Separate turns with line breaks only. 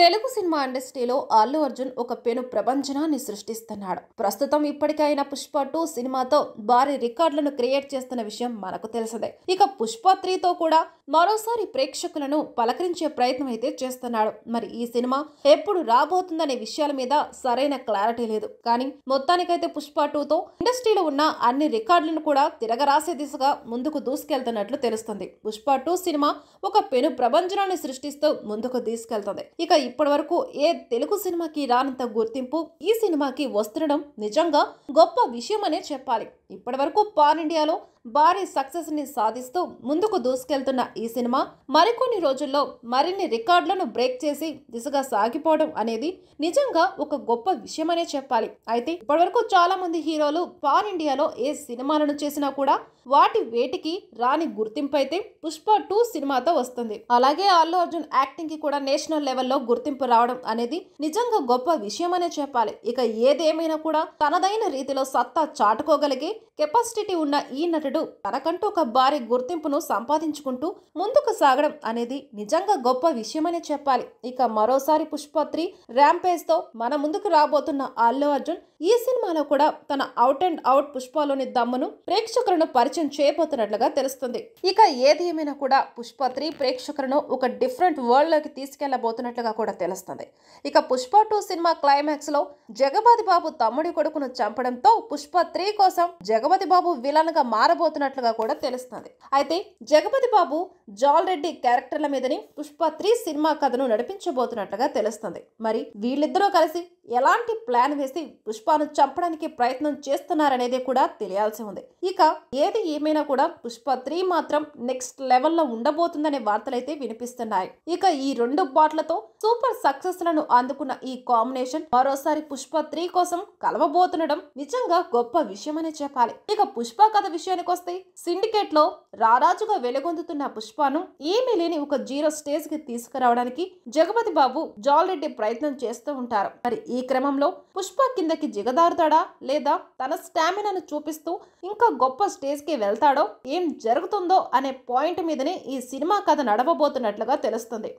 Telugu cinema ఇండస్ట్రీలో అల్లు అర్జున్ ఒక పెను ప్రపంచనాన్ని సృష్టిస్తున్నాడు. ప్రస్తుతం ఇప్పటికైనా పుష్ప 2 సినిమాతో భారీ రికార్డులను క్రియేట్ చేస్తున్న విషయం మనకు తెలిసిందే. ఇక పుష్ప 3తో కూడా మరోసారి ప్రేక్షకులను పలకరించే ప్రయత్నం అయితే చేస్తున్నాడు. మరి ఈ సినిమా ఎప్పుడు రాబోతుందనే విషయాల మీద సరైన క్లారిటీ లేదు. కానీ మొత్తానికైతే పుష్ప 2తో ఇండస్ట్రీలో ఉన్న అన్ని రికార్డులను కూడా తిరగరాసే దిశగా ముందుకు దూసుకెళ్తున్నట్లు తెలుస్తుంది. పుష్ప 2 సినిమా ఒక పెను ప్రపంచనాన్ని సృష్టిస్తూ ముందుకు తీసుకెళ్తుంది. ఇక ఇప్పటి వరకు ఏ తెలుగు సినిమాకి రానంత గుర్తింపు ఈ సినిమాకి వస్తుండడం నిజంగా గొప్ప విషయమనే చెప్పాలి. ఇప్పటి వరకు పాన్ ఇండియాలో భారీ సక్సెస్ ని సాధిస్తూ ముందుకు దూసుకెళ్తున్న ఈ సినిమా మరికొన్ని రోజుల్లో మరిన్ని రికార్డులను బ్రేక్ చేసి దిశగా సాగిపోవడం అనేది నిజంగా ఒక గొప్ప విషయమనే చెప్పాలి. అయితే ఇప్పటివరకు చాలా మంది హీరోలు పాన్ ఇండియాలో ఏ సినిమాలను చేసినా కూడా వాటి వేటికి రాని గుర్తింపు అయితే పుష్ప 2 సినిమాతో వస్తుంది. అలాగే అల్లు అర్జున్ యాక్టింగ్ కి కూడా నేషనల్ లెవెల్లో గుర్తింపు రావడం అనేది నిజంగా గొప్ప విషయమనే చెప్పాలి. ఇక ఏదేమైనా కూడా తనదైన రీతిలో సత్తా చాటుకోగలిగే కెపాసిటీ ఉన్న ఈ నటుడు తనకంటూ ఒక భారీ గుర్తింపును సంపాదించుకుంటూ ముందుకు సాగడం అనేది నిజంగా గొప్ప విషయమనే చెప్పాలి. ఇక మరోసారి పుష్ప 3 ర్యాంపేజ్ తో మన ముందుకు రాబోతున్న అల్లు అర్జున్ ఈ సినిమాలో కూడా తన అవుట్ అండ్ అవుట్ పుష్పలోని దమ్మును ప్రేక్షకులను పరిచయం చేయబోతున్నట్లుగా తెలుస్తుంది. ఇక ఏది ఏమైనా కూడా పుష్ప 3 ప్రేక్షకులను ఒక డిఫరెంట్ వరల్డ్ లోకి తీసుకెళ్లబోతున్నట్లుగా కూడా తెలుస్తుంది. ఇక పుష్ప 2 సినిమా క్లైమాక్స్ లో జగపతి బాబు తమ్ముడి కొడుకును చంపడంతో పుష్ప 3 కోసం జగపతి బాబు విలన్ గా మారబోతున్నట్లుగా కూడా తెలుస్తుంది. అయితే జగపతి బాబు జాల్ రెడ్డి క్యారెక్టర్ల మీదని పుష్ప 3 సినిమా కథను నడిపించబోతున్నట్లుగా తెలుస్తుంది. మరి వీళ్ళిద్దరూ కలిసి ఎలాంటి ప్లాన్ వేసి పుష్పను చంపడానికి ప్రయత్నం చేస్తున్నారనేది కూడా తెలియాల్సి ఉంది. ఇక ఏది ఏమైనా కూడా పుష్ప 3 మాత్రం నెక్స్ట్ లెవెల్లో ఉండబోతుందనే వార్తలైతే వినిపిస్తున్నాయి. ఇక ఈ రెండు పాటలతో సూపర్ సక్సెస్ లను అందుకున్న ఈ కాంబినేషన్ మరోసారి పుష్ప 3 కోసం కలవబోతుండడం నిజంగా గొప్ప విషయమనే చెప్పాలి. ఇక పుష్ప కథ విషయానికి వస్తే సిండికేట్ లో రారాజుగా వెలుగొందుతున్న పుష్పను ఏమీ లేని ఒక జీరో స్టేజ్ కి తీసుకురావడానికి జగపతి బాబు జాల్ రెడ్డి ప్రయత్నం చేస్తూ ఉంటారు. మరి ఈ క్రమంలో పుష్ప కిందకి దిగదారుతాడా లేదా తన స్టామినాను చూపిస్తూ ఇంకా గొప్ప స్టేజ్ కి వెళ్తాడో ఏం జరుగుతుందో అనే పాయింట్ మీదనే ఈ సినిమా కథ నడవబోతున్నట్లుగా తెలుస్తుంది.